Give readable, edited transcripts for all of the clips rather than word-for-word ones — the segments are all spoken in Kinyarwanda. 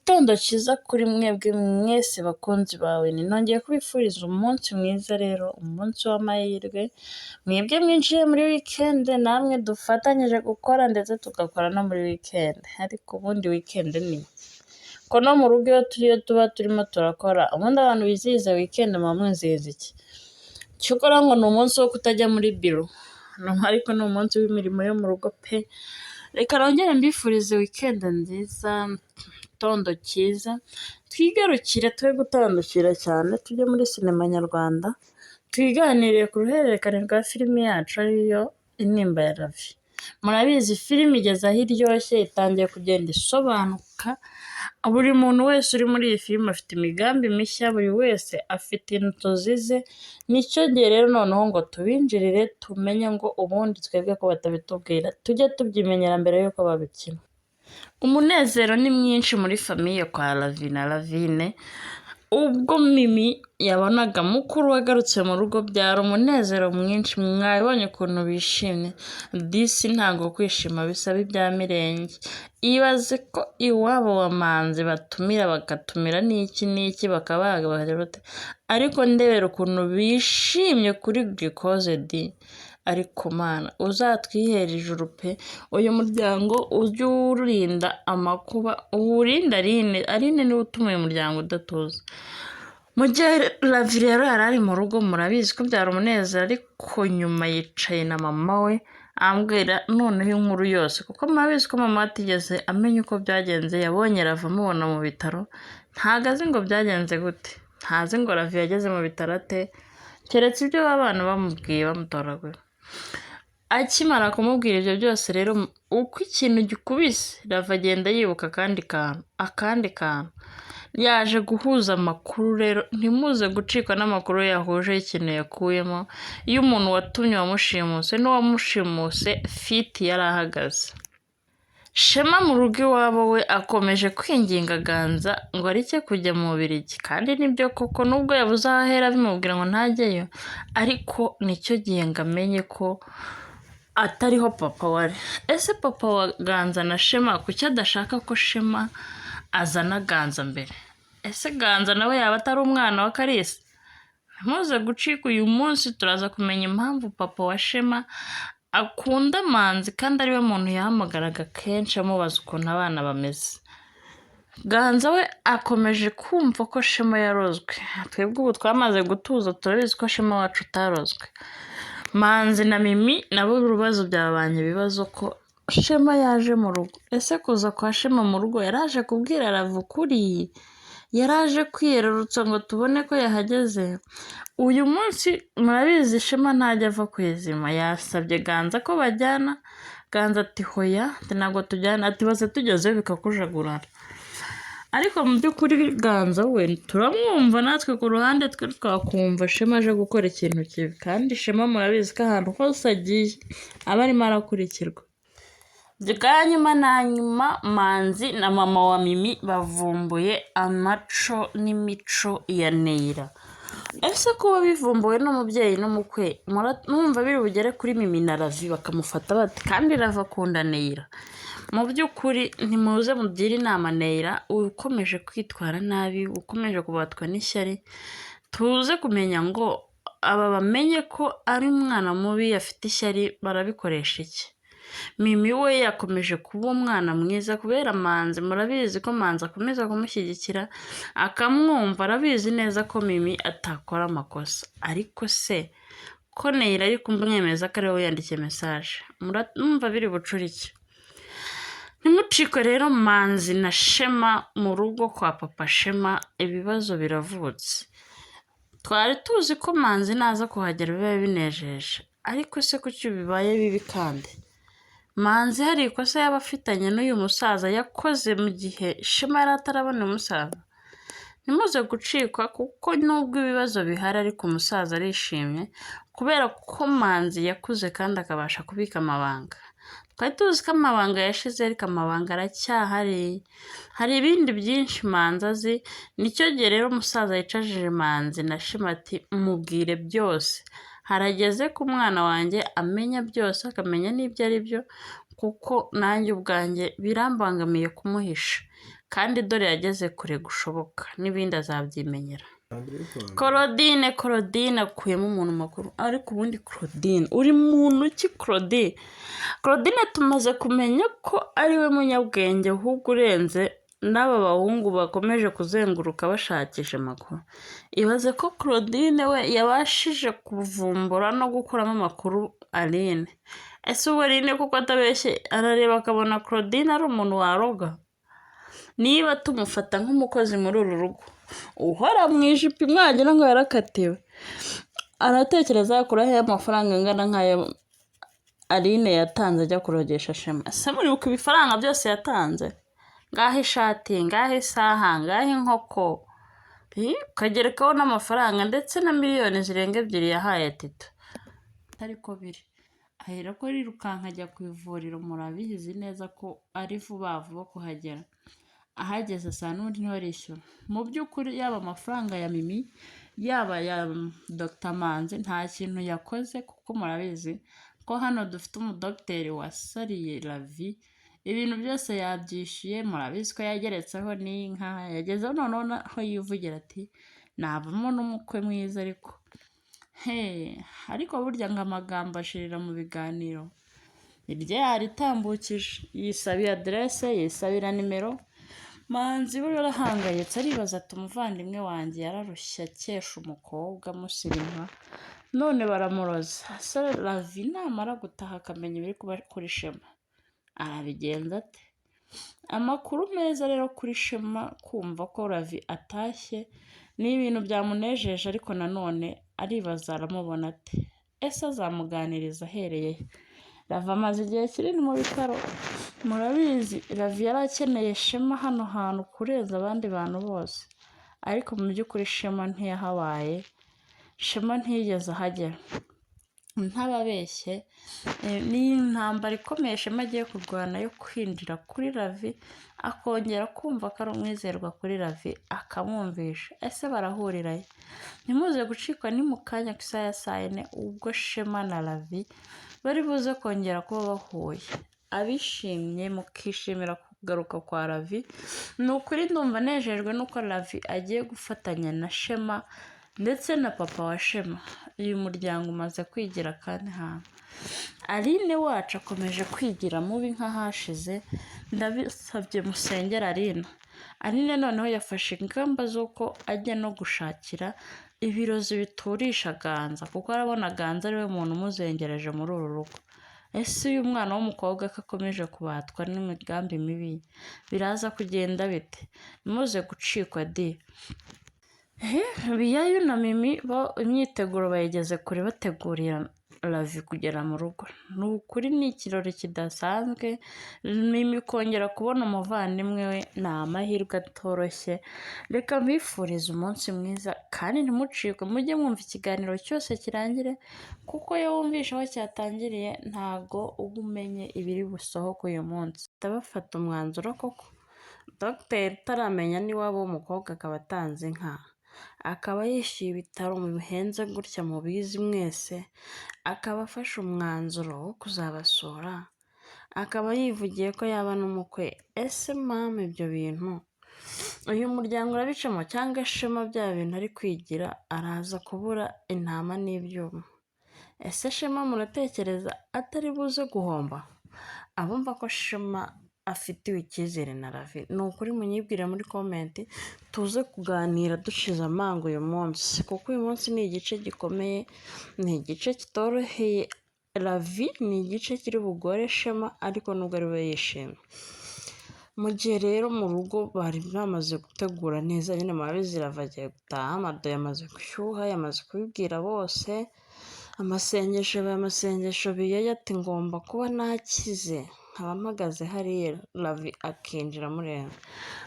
Igitondo cyiza kuri mwebwe mwese bakunzi bawe, nongeye kubifuriza umunsi mwiza rero, umunsi w'amahirwe, mwebwe mwinjiye muri weekend namwe dufatanyije gukora ndetse tugakora no muri weekend, ariko ubundi weekend ni ko no mu rugo iyo tuba turimo turakora, ubundi abantu bizihiza weekend muba mwizihiza iki? Cyokora ngo ni umunsi wo kutajya muri biro, ariko ni umunsi w'imirimo yo mu rugo pe. Reka nongere mbifurize weekend nziza, igitondo cyiza, twigarukire twe gutandukira cyane, tujye muri sinema nyarwanda, twiganiriye ku ruhererekane rwa filimi yacu ariyo Intimba ya Ravi. Murabizi filimi igeze aho iryoshye, itangiye kugenda isobanuka, buri muntu wese uri muri iyi filimi afite imigambi mishya, buri wese afite inzozi ze, nicyo gihe rero noneho ngo tubinjirire tumenye ngo ubundi twebwe ko batabitubwira tujye tubyimenyera mbere y'uko babikina. Umunezero ni mwinshi muri famiye kwa Ravi na Ravine, ubwo Mimi yabonaga mukuru wagarutse mu rugo byari umunezero mwinshi, mwabonye ukuntu bishimye. Disi ntabwo kwishima bisaba ibya mirenge, ibaze ko iwabo wa Manzi batumira bagatumira n'iki n'iki bakabaga bate, ariko ndebera ukuntu bishimye kuri Glucose di. Ariko mana uzatwihera ijuru pe, uyu muryango ujye urinda amakuba, uwurinda Aline niwe utuma uyu muryango udatuza. Mu gihe Ravi rero yari ari mu rugo, murabizi ko byari umunezero, ariko nyuma yicaye na mama we ambwira noneho inkuru yose, kuko murabizi ko mama atigeze amenya uko byagenze, yabonye Ravi amubona mu bitaro, ntago azi ngo byagenze gute, ntazi ngo Ravi yageze mu bitaro ate, keretse ibyo abana bamubwiye bamutoraguye. Akimara kumubwira ibyo byose rero, uko ikintu gikubise Ravi agenda yibuka akandi kantu, yaje guhuza amakuru rero, ntimuze gucikwa n'amakuru yahuje y'ikintu yakuyemo, iyo umuntu watumye wamushimuse n'uwamushimuse fiti yari ahagaze. Shema mu rugo iwabo we akomeje kwinginga Ganza ngo areke kujya mu Bubiligi, kandi nibyo koko nubwo yabuze aho ahera bimubwira ngo ntajyeyo, ariko nicyo gihe ngo amenye ko atariho papa wari. Ese papa wa Ganza na Shema kuki adashaka ko Shema azana Ganza mbere? Ese Ganza nawe yaba atari umwana wa Kalisa? Ntimuze gucika uyu munsi, turaza kumenya impamvu papa wa Shema akunda Manzi kandi ariwe muntu yahamagaraga kenshi amubaza ukuntu abana bameze. Ganza we akomeje kumva ko Shema yarozwe, twebwe ubu twamaze gutuza turabizi ko Shema wacu utarozwe. Manzi na Mimi nabo ibibazo byabanye ibibazo ko Shema yaje mu rugo. Ese kuza kwa Shema mu rugo yaraje kubwira Ravi ukuri, yaraje kwiyerurutsa ngo tubone ko yahageze? Uyu munsi murabizi Shema ntajya ava ku izima, yasabye Ganza ko bajyana, Ganza ati hoya ntabwo tujyana, ati bose tugezeyo bikakujagurana. Ariko mu by'ukuri Ganza we turamwumva, natwe ku ruhande twe twakumva Shema aje gukora ikintu kibi, kandi Shema murabizi ko ahantu hose agiye aba arimo arakurikirwa. Bwa nyuma na nyuma Manzi na mama wa Mimi bavumbuye amaco n'imico ya Neira. Ese kuba bivumbuwe n'umubyeyi n'umukwe, mwumva biri bugere kuri Mimi na Ravi bakamufata bate? Kandi Ravi akunda Neira. Mu by'ukuri ntimuze mugire inama Neira, ukomeje kwitwara nabi, ukomeje kubatwa n'ishyari, tuze kumenya ngo aba bamenye ko ari umwana mubi afite ishyari, barabikoresha iki? Mimi we yakomeje kuba umwana mwiza kubera Manzi, murabizi ko Manzi akomeza kumushyigikira akamwumva, arabizi neza ko Mimi atakora amakosa. Ariko se ko Neira ari kumwemeza ko ariwe yandikiye message, murumva biri bucura iki? Ntimucikwe rero Manzi na Shema mu rugo kwa papa Shema, ibibazo biravutse. Twari tuzi ko Manzi naza kuhagera biba binejeje, ariko se kuki bibaye bibi? Kandi Manzi hari ikosa yaba afitanye n'uyu musaza yakoze mu gihe Shema yari atarabona umusaza? Ntimuze gucikwa, kuko nubwo ibibazo bihari ariko umusaza arishimye kubera ko Manzi yakuze kandi akabasha kubika amabanga. Twari tuzi ko amabanga yashize, ariko amabanga aracyahari, hari ibindi byinshi Manzi azi. Nicyo gihe rero umusaza yicajije Manzi na Shema ati mubwire byose, harageze ko umwana wanjye amenya byose, akamenya n'ibyo ari byo, kuko nanjye ubwanjye birambangamiye kumuhisha. kandi dore yageze kure gushoboka n'ibindi azabyimenyera. Claudine akuyemo umuntu makuru, ariko ubundi Claudine uri muntu ki? Claudine tumaze kumenya ko ari we munyabwenge ahubwo urenze n'aba bahungu bakomeje kuzenguruka bashakisha amakuru. Ibaze ko Claudine we yabashije kuvumbura no gukuramo amakuru Aline. Ese ubu Aline kuko atabeshye arareba akabona Claudine ari umuntu waroga? Niba tumufata nk'umukozi muri uru rugo uhora mu ijipo imwagira ngo yarakatiwe, aratekereza yakuraho amafaranga angana nk'ayo Aline yatanze ajya kurogesha Shema. Ese muribuka ibifaranga byose yatanze? Ngaho ishati, ngaho isaha, ngaho inkoko, ukagerekaho n'amafaranga ndetse na miliyoni zirenga 2 yahaye Tito. Ariko biri ahera ko rirukanka ajya ku ivuriro, murabizi neza ko ari vuba kuhagera. Ahageze saa n'undi niho arishyura. Mu by'ukuri yaba amafaranga ya Mimi yaba ya Dr Manzi nta kintu yakoze, kuko murabizi ko hano dufite umudogiteri wasariye Ravi, ibintu byose yabyishyuye. Murabizi ko yageretseho n'inka, yagezeho noneho aho yivugira ati navamo n'umukwe mwiza. Ariko burya ngo amagambo ashirira mu biganiro. Iryo yaritambukije, yisabiye aderese, yisabira nimero. Manzi we yarahangayitse aribaza ati umuvandimwe wanjye yararushye akesha umukobwa amusirima, none baramuroza. Se Ravi namara gutaha akamenya ibiri kuba kuri Shema arabigenza ate? Amakuru meza rero kuri Shema kumva ko Ravi atashye ni ibintu byamunejeje, ariko nanone aribaza aramubona ate? Ese azamuganiriza ahereye? Ravi amaze igihe kinini mu bitaro, murabizi Ravi yari akeneye Shema hano hantu kurenza abandi bantu bose, ariko mu by'ukuri Shema ntiyahabaye, Shema ntiyigeze ahagera. Ntababeshye ni intambara ikomeye Shema agiye kurwana yo kwinjira kuri Ravi, akongera kumva ko ari umwizerwa kuri Ravi, akamwumvisha. Ese barahurirayo? Ntimuze gucikwa ni mu kanya k'isaha ya 4 ubwo Shema na Ravi bari buze kongera kuba bahuye. Abishimye mukishimira kugaruka kwa Ravi, ni ukuri ndumva nejejwe nuko Ravi agiye gufatanya na Shema ndetse na papa wa Shema. Uyu muryango umaze kwigira kandi hantu. Aline wacu akomeje kwigira mubi nk'ahashize, ndabisabye musengera Aline. Aline noneho yafashe ingamba z'uko ajya no gushakira ibirozi biturisha Ganza, kuko arabona Ganza ari we muntu umuzengereje muri uru rugo. Ese uyu mwana w'umukobwa ko akomeje kubatwa n'imigambi mibi, biraza kugenda bite? Nimuze gucikwa di. Biyayo na Mimi bo imyiteguro bayigeze kure bategurira Ravi kugera mu rugo. Ni ukuri ni ikirori kidasanzwe. Mimi kongera kubona umuvandimwe we ni amahirwe atoroshye. Reka mbifurize umunsi mwiza kandi ntimucikwe, mujye mwumva ikiganiro cyose kirangire, kuko iyo wumvishe aho cyatangiriye ntago uba umenye ibiri busohoke uyu munsi. Ndabafata umwanzuro koko dogiteri utaramenya n'iwabo w'umukobwa akaba atanze inka, akaba yishyuye ibitaro bihenze gutya mubizi mwese, akaba afashe umwanzuro wo kuzabasura, akaba yivugiye ko yaba n'umukwe. Ese mama ibyo bintu uyu muryango urabicamo, cyangwa Shema bya bintu ari kwigira araza kubura intama n'ibyuma? Ese Shema muratekereza atari buze guhomba? Abumva ko Shema afitiwe icyizere na Ravi, ni ukuri munyibwire muri komenti tuze kuganira dushize amanga uyu munsi, kuko uyu munsi ni igice gikomeye, ni igice kitoroheye Ravi, ni igice kiri bugore Shema, ariko nubwo ari we yishimye. Mu gihe rero mu rugo bari bamaze gutegura neza, nyine murabizi Ravi agiye gutaha, amado yamaze gushyuha, yamaze kubibwira bose, amasengesho biyayo ati ngomba kuba nakize nkaba mpagaze hariya, Ravi akinjira mureba.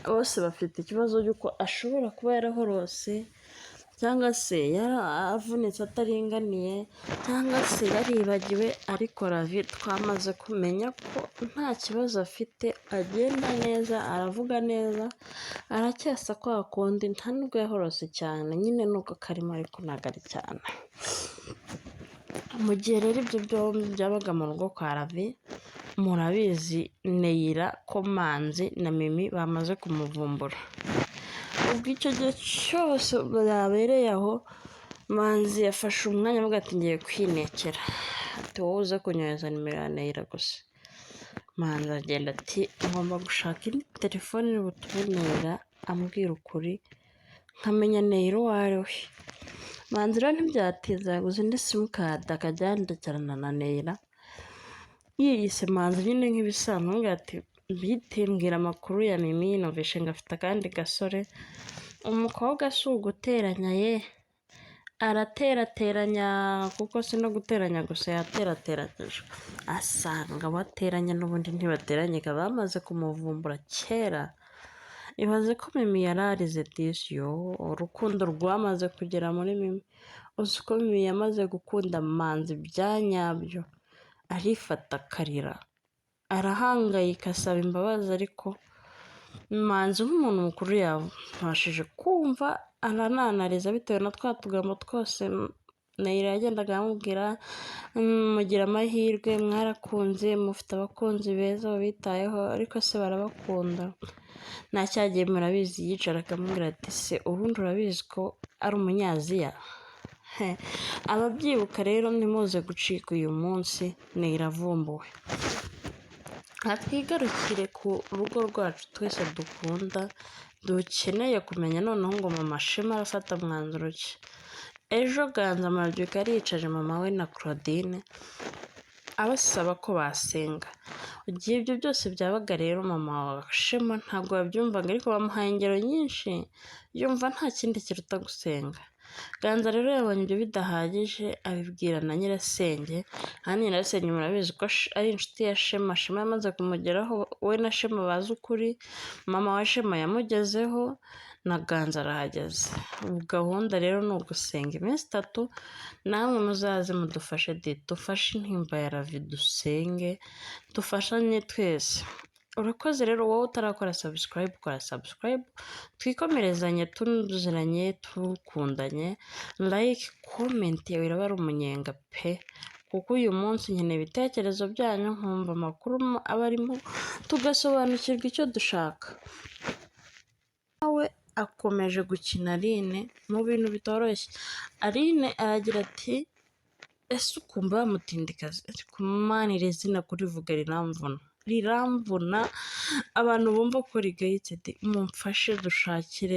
Bose bafite ikibazo cy'uko ashobora kuba yarahorose, cyangwa se yaravunitse ataringaniye, cyangwa se yaribagiwe, ariko Ravi twamaze kumenya ko nta kibazo afite, agenda neza, aravuga neza, aracyasa kwa kundi, nta nubwo yahorose cyane, nyine nuko karimo ariko ntabwo ari cyane. Mu gihe rero ibyo byombi byabaga mu rugo kwa Ravi, murabizi Neyira ko Manzi na Mimi bamaze kumuvumbura. Ubwo icyo gihe cyose byabereye aho, Manzi yafashe umwanya avuga ati ngiye kwinekera, ati wowe uze kunyohereza nimero ya Neyira gusa. Manzi agenda ati ngomba gushaka indi telefone iri butume Neyira ambwira ukuri nkamenya Neyira uwo ari we. Manzi rero ntibyatinze yaguze indi simukadi akajya yandikerana na Neyira yiyise Manzi nyine nk'ibisanzwe, ati bite mbwira amakuru ya Mimi, numvishe ngo afite akandi gasore. Umukobwa si uguteranya ye, araterateranya kuko si no guteranya gusa yaterateranyije, asanga bateranya n'ubundi ntibateranyika, bamaze kumuvumbura kera. Ibaze ko Mimi yari arize disiyo, urukundo rwamaze kugera muri Mimi. Uzi ko Mimi yamaze gukunda Manzi bya nyabyo, arifata akarira, arahangayika asaba imbabazi, ariko Manzi nk'umuntu mukuru yabashije kumva arananariza bitewe na twa tugambo twose Neyira yagendaga amubwira, mugira amahirwe mwarakunze, mufite abakunzi beza babitayeho, ariko se barabakunda. Nta cyagiye murabizi yicara akamubwira ati se ubundi urabizi ko ari umunyaziya? Ababyibuka rero ntimuze gucika uyu munsi Neyira avumbuwe. Twigarukire ku rugo rwacu twese dukunda, dukeneye kumenya noneho ngo mama Shema arafata mwanzuro ki. Ejo Ganza Marabyuka yaricaje mama we na Claudine abasaba ko basenga. Igihe ibyo byose byabaga rero mama wa Shema ntabwo yabyumvaga, ariko bamuhaye ingero nyinshi yumva nta kindi kiruta gusenga. Ganza rero yabonye ibyo bidahagije abibwira na nyirasenge, kandi nyirasenge murabizi ko ari inshuti ya Shema. Shema yamaze kumugeraho, we na Shema bazi ukuri, mama wa Shema yamugezeho na Ganza arahageze. Ubu gahunda rero ni ugusenga iminsi 3, namwe muzaze mudufashe dufashe intimba ya Ravi, dusenge dufashanye twese. Urakoze rero wowe utarakora subscribe, kora subscribe, twikomerezanye tunuziranye tukundanye. Like, comment yawe iraba ari umunyenga pe, kuko uyu munsi nkeneye ibitekerezo byanyu, nkumva amakuru aba arimo, tugasobanukirwa icyo dushaka. Nawe akomeje gukina Aline mu bintu bitoroshye. Aline aragira ati ese ukumva bamutindikazi, ariko Mana iri zina kurivuga riramvuna, abantu bumva ko rigayitse, mumfashe dushakire